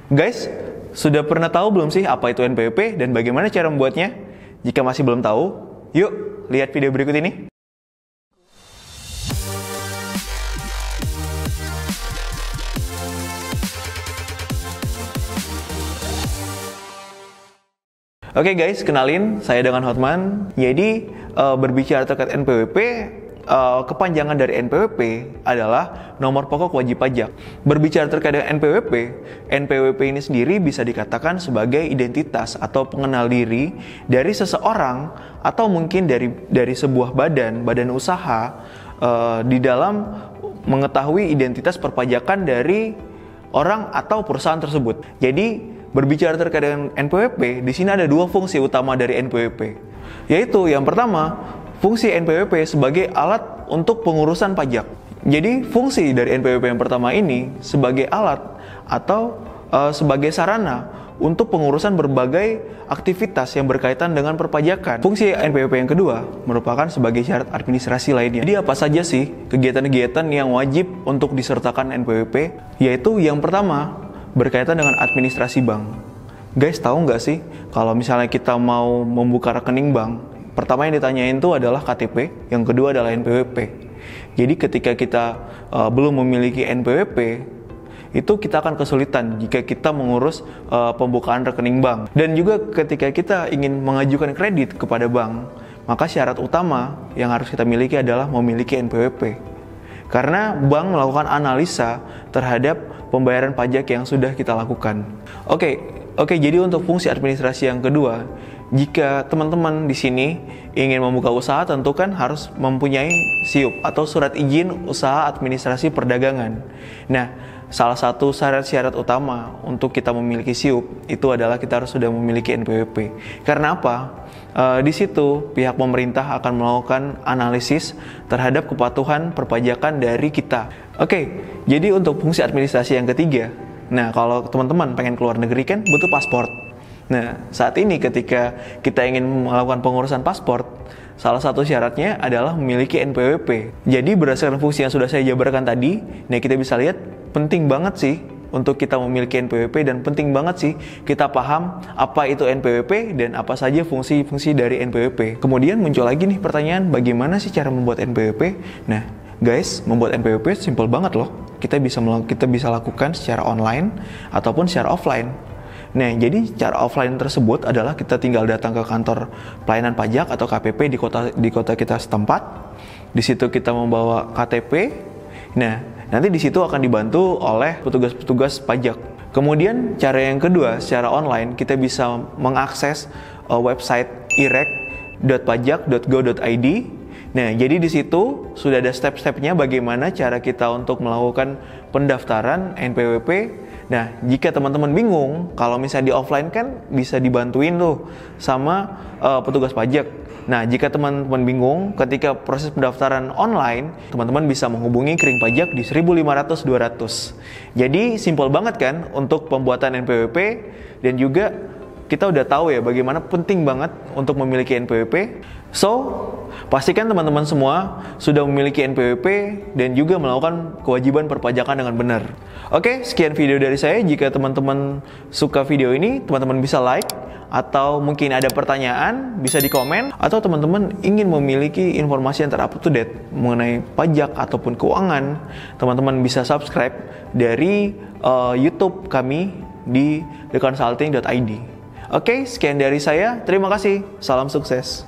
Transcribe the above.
Guys, sudah pernah tahu belum sih apa itu NPWP dan bagaimana cara membuatnya? Jika masih belum tahu, yuk lihat video berikut ini. Oke guys, kenalin, saya dengan Hotman. Jadi berbicara terkait NPWP, kepanjangan dari NPWP adalah nomor pokok wajib pajak. Berbicara terkait dengan NPWP, NPWP ini sendiri bisa dikatakan sebagai identitas atau pengenal diri dari seseorang atau mungkin dari sebuah badan usaha di dalam mengetahui identitas perpajakan dari orang atau perusahaan tersebut. Jadi berbicara terkait dengan NPWP, di sini ada dua fungsi utama dari NPWP, yaitu yang pertama, fungsi NPWP sebagai alat untuk pengurusan pajak. Jadi fungsi dari NPWP yang pertama ini sebagai alat atau sebagai sarana untuk pengurusan berbagai aktivitas yang berkaitan dengan perpajakan. Fungsi NPWP yang kedua merupakan sebagai syarat administrasi lainnya. Jadi apa saja sih kegiatan-kegiatan yang wajib untuk disertakan NPWP? Yaitu yang pertama, berkaitan dengan administrasi bank. Guys, tahu nggak sih kalau misalnya kita mau membuka rekening bank, pertama yang ditanyain itu adalah KTP, yang kedua adalah NPWP. Jadi ketika kita belum memiliki NPWP, itu kita akan kesulitan jika kita mengurus pembukaan rekening bank. Dan juga ketika kita ingin mengajukan kredit kepada bank, maka syarat utama yang harus kita miliki adalah memiliki NPWP. Karena bank melakukan analisa terhadap pembayaran pajak yang sudah kita lakukan. Oke, jadi untuk fungsi administrasi yang kedua, jika teman-teman di sini ingin membuka usaha, tentu kan harus mempunyai SIUP atau surat izin usaha administrasi perdagangan. Nah, salah satu syarat-syarat utama untuk kita memiliki SIUP itu adalah kita harus sudah memiliki NPWP. Karena apa? Di situ pihak pemerintah akan melakukan analisis terhadap kepatuhan perpajakan dari kita. Oke, jadi untuk fungsi administrasi yang ketiga, nah kalau teman-teman pengen keluar negeri kan butuh paspor. Nah, saat ini ketika kita ingin melakukan pengurusan paspor, salah satu syaratnya adalah memiliki NPWP. Jadi berdasarkan fungsi yang sudah saya jabarkan tadi, nah kita bisa lihat penting banget sih untuk kita memiliki NPWP dan penting banget sih kita paham apa itu NPWP dan apa saja fungsi-fungsi dari NPWP. Kemudian muncul lagi nih pertanyaan, bagaimana sih cara membuat NPWP? Nah, guys, membuat NPWP simple banget loh. Kita bisa lakukan secara online ataupun secara offline. Nah, jadi cara offline tersebut adalah kita tinggal datang ke kantor pelayanan pajak atau KPP di kota kita setempat. Di situ kita membawa KTP. Nah, nanti di situ akan dibantu oleh petugas-petugas pajak. Kemudian cara yang kedua, secara online kita bisa mengakses website irek.pajak.go.id. Nah, jadi di situ sudah ada step-stepnya bagaimana cara kita untuk melakukan pendaftaran NPWP. Nah, jika teman-teman bingung, kalau misalnya di offline kan bisa dibantuin tuh sama petugas pajak. Nah, jika teman-teman bingung ketika proses pendaftaran online, teman-teman bisa menghubungi Kering Pajak di 1500-200. Jadi, simple banget kan untuk pembuatan NPWP, dan juga kita udah tahu ya bagaimana penting banget untuk memiliki NPWP. So, pastikan teman-teman semua sudah memiliki NPWP dan juga melakukan kewajiban perpajakan dengan benar. Oke, sekian video dari saya. Jika teman-teman suka video ini, teman-teman bisa like, atau mungkin ada pertanyaan bisa di komen, atau teman-teman ingin memiliki informasi yang up to date mengenai pajak ataupun keuangan, teman-teman bisa subscribe dari YouTube kami di theconsulting.id. Oke, sekian dari saya. Terima kasih. Salam sukses.